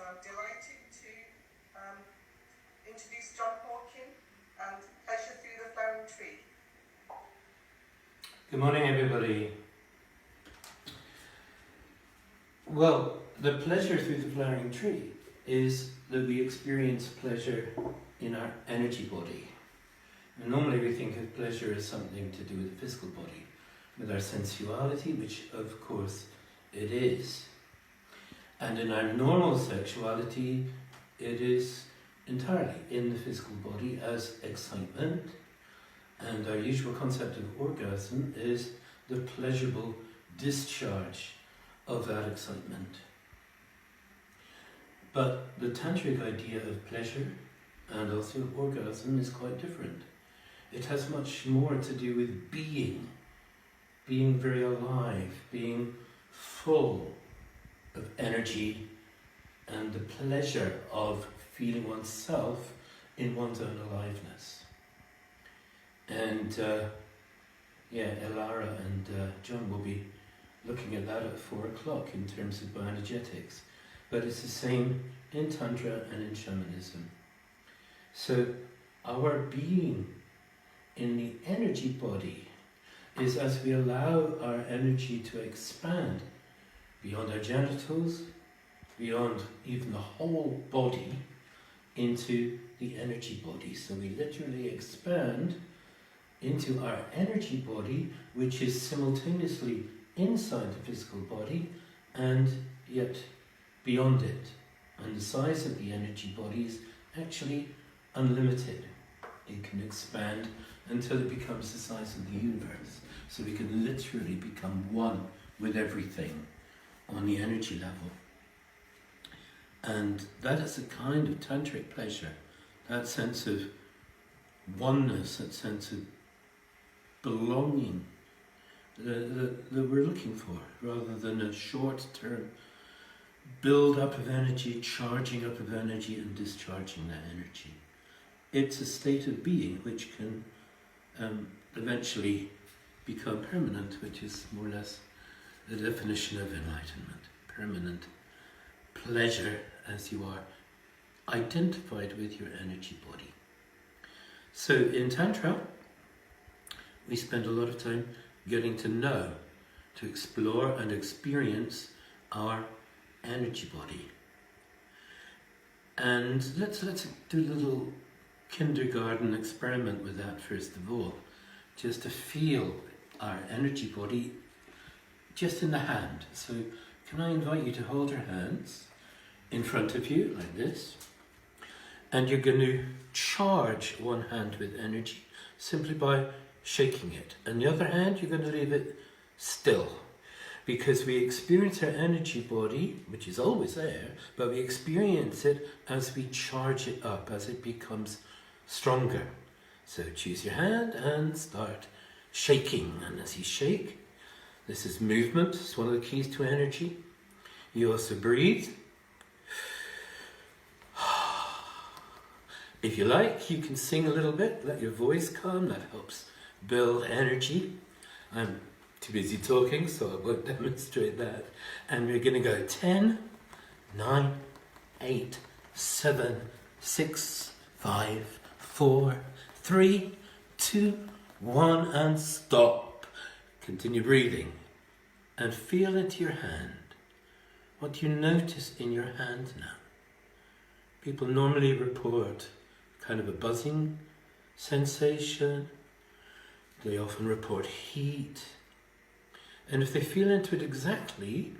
I'm delighted to introduce John Hawken and Pleasure Through the Flowering Tree. Good morning, everybody. Well, the pleasure through the flowering tree is that we experience pleasure in our energy body. And normally we think of pleasure as something to do with the physical body, with our sensuality, which of course it is. And in our normal sexuality, it is entirely in the physical body as excitement. And our usual concept of orgasm is the pleasurable discharge of that excitement. But the tantric idea of pleasure and also orgasm is quite different. It has much more to do with being very alive, being full of energy and the pleasure of feeling oneself in one's own aliveness. And Elara and John will be looking at that at 4 o'clock in terms of bioenergetics. But it's the same in Tantra and in shamanism. So our being in the energy body is as we allow our energy to expand beyond our genitals, beyond even the whole body, into the energy body. So we literally expand into our energy body, which is simultaneously inside the physical body and yet beyond it. And the size of the energy body is actually unlimited. It can expand until it becomes the size of the universe. So we can literally become one with everything on the energy level. And that is a kind of tantric pleasure, that sense of oneness, that sense of belonging that we're looking for, rather than a short-term build-up of energy, charging up of energy and discharging that energy. It's a state of being which can eventually become permanent, which is more or less the definition of enlightenment. Permanent pleasure as you are identified with your energy body. So in Tantra, we spend a lot of time getting to know, to explore and experience our energy body. And let's do a little kindergarten experiment with that first of all, just to feel our energy body just in the hand. So can I invite you to hold your hands in front of you like this, and you're going to charge one hand with energy simply by shaking it, and the other hand you're going to leave it still, because we experience our energy body, which is always there, but we experience it as we charge it up, as it becomes stronger. So choose your hand and start shaking, and as you shake, this is movement, it's one of the keys to energy. You also breathe. If you like, you can sing a little bit, let your voice come, that helps build energy. I'm too busy talking, so I won't demonstrate that. And we're going to go 10, 9, 8, 7, 6, 5, 4, 3, 2, 1, and stop. Continue breathing and feel into your hand. What do you notice in your hand now? People normally report kind of a buzzing sensation. They often report heat. And if they feel into it exactly,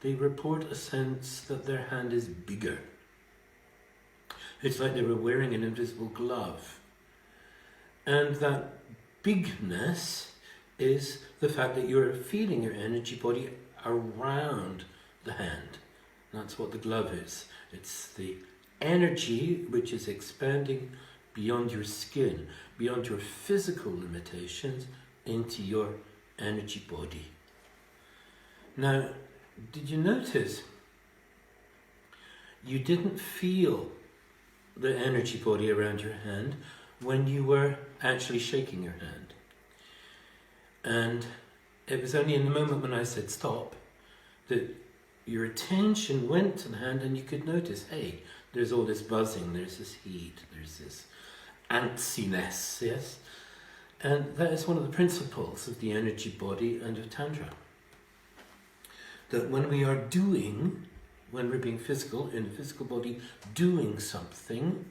they report a sense that their hand is bigger. It's like they were wearing an invisible glove. And that bigness is the fact that you're feeling your energy body around the hand. That's what the glove is. It's the energy which is expanding beyond your skin, beyond your physical limitations, into your energy body. Now, did you notice you didn't feel the energy body around your hand when you were actually shaking your hand? And it was only in the moment when I said stop that your attention went to the hand and you could notice, hey, there's all this buzzing, there's this heat, there's this antsiness, yes? And that is one of the principles of the energy body and of Tantra. That when we are doing, when we're being physical, in the physical body, doing something,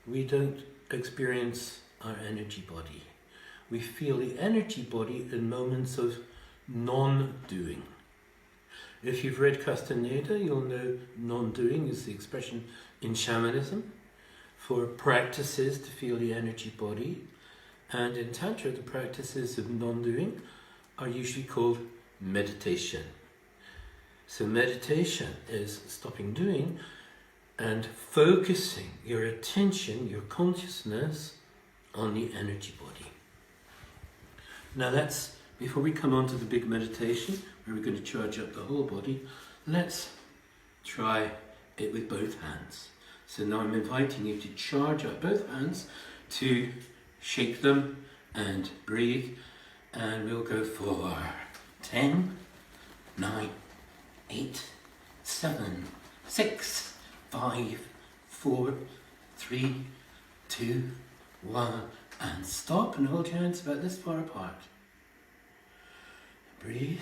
we don't experience our energy body. We feel the energy body in moments of non-doing. If you've read Castaneda, you'll know non-doing is the expression in shamanism for practices to feel the energy body. And in Tantra, the practices of non-doing are usually called meditation. So meditation is stopping doing and focusing your attention, your consciousness on the energy body. Now that's, before we come on to the big meditation, where we're going to charge up the whole body, let's try it with both hands. So now I'm inviting you to charge up both hands, to shake them and breathe, and we'll go for 10, 9, 8, 7, 6, 5, 4, 3, 2, 1, and stop and hold your hands about this far apart. Breathe.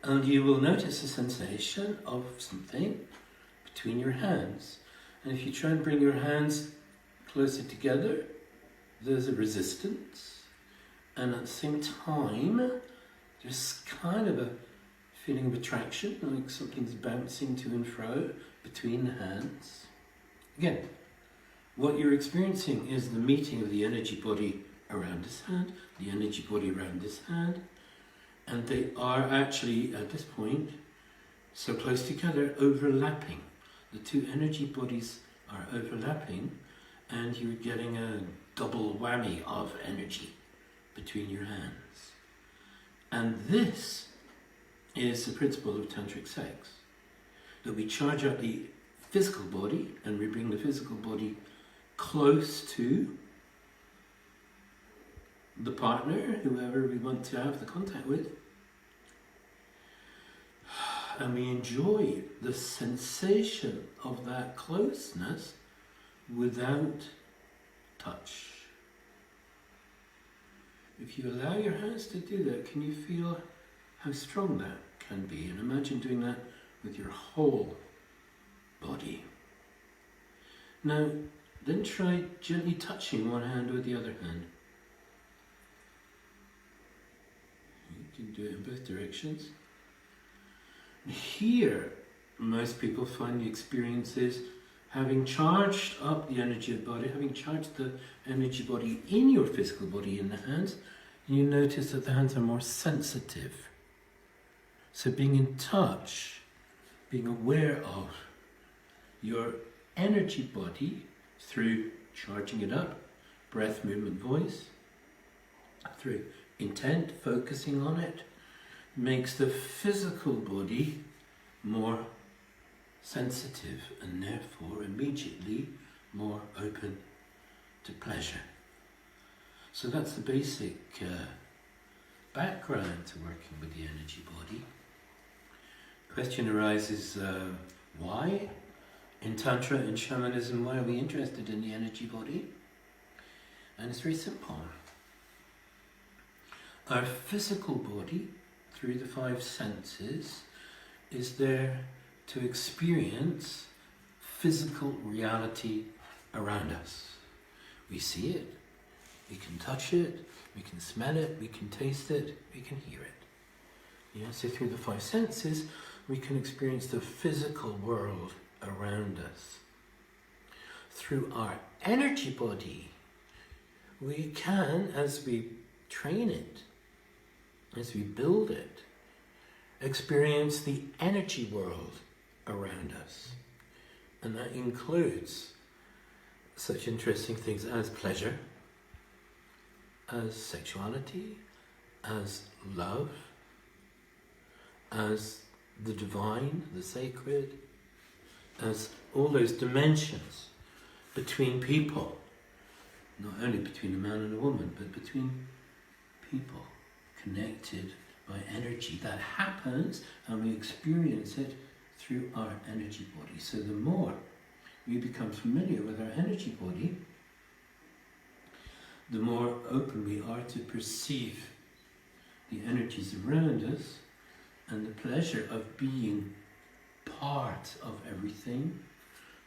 And you will notice a sensation of something between your hands. And if you try and bring your hands closer together, there's a resistance. And at the same time, there's kind of a feeling of attraction, like something's bouncing to and fro between the hands. Again, what you're experiencing is the meeting of the energy body around this hand, the energy body around this hand, and they are actually, at this point, so close together, overlapping. The two energy bodies are overlapping, and you're getting a double whammy of energy between your hands. And this is the principle of tantric sex, that we charge up the physical body and we bring the physical body close to the partner, whoever we want to have the contact with, and we enjoy the sensation of that closeness without touch. If you allow your hands to do that, can you feel how strong that can be? And imagine doing that with your whole body. Now, then try gently touching one hand with the other hand. You can do it in both directions. Here, most people find the experience is having charged up the energy of the body, having charged the energy body in your physical body in the hands, you notice that the hands are more sensitive. So being in touch, being aware of your energy body through charging it up, breath, movement, voice, through intent, focusing on it, makes the physical body more sensitive and therefore immediately more open to pleasure. So that's the basic background to working with the energy body. Question arises, why? In Tantra and Shamanism, why are we interested in the energy body? And it's very simple. Our physical body, through the five senses, is there to experience physical reality around us. We see it, we can touch it, we can smell it, we can taste it, we can hear it. Yeah, so through the five senses, we can experience the physical world around us. Through our energy body, we can, as we train it, as we build it, experience the energy world around us. And that includes such interesting things as pleasure, as sexuality, as love, as the divine, the sacred, as all those dimensions between people, not only between a man and a woman, but between people connected by energy that happens, and we experience it through our energy body. So the more we become familiar with our energy body, the more open we are to perceive the energies around us and the pleasure of being part of everything,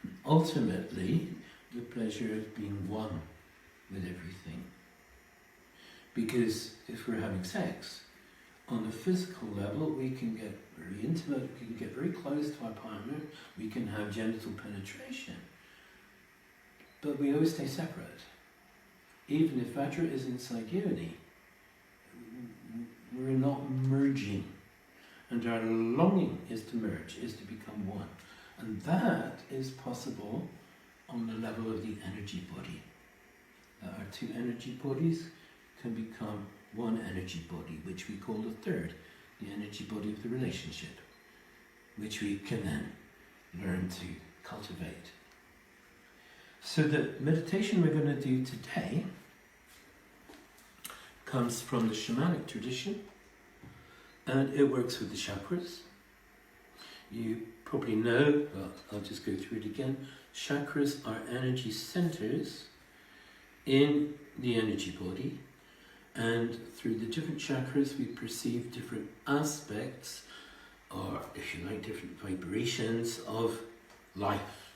and ultimately the pleasure of being one with everything. Because if we're having sex, on the physical level, we can get very intimate, we can get very close to our partner, we can have genital penetration, but we always stay separate. Even if Vajra is inside Yoni, we're not merging. And our longing is to merge, is to become one. And that is possible on the level of the energy body. That our two energy bodies can become one energy body, which we call the third, the energy body of the relationship, which we can then learn to cultivate. So the meditation we're going to do today comes from the shamanic tradition, and it works with the chakras. You probably know, but I'll just go through it again. Chakras are energy centers in the energy body, and through the different chakras we perceive different aspects, or if you like, different vibrations of life.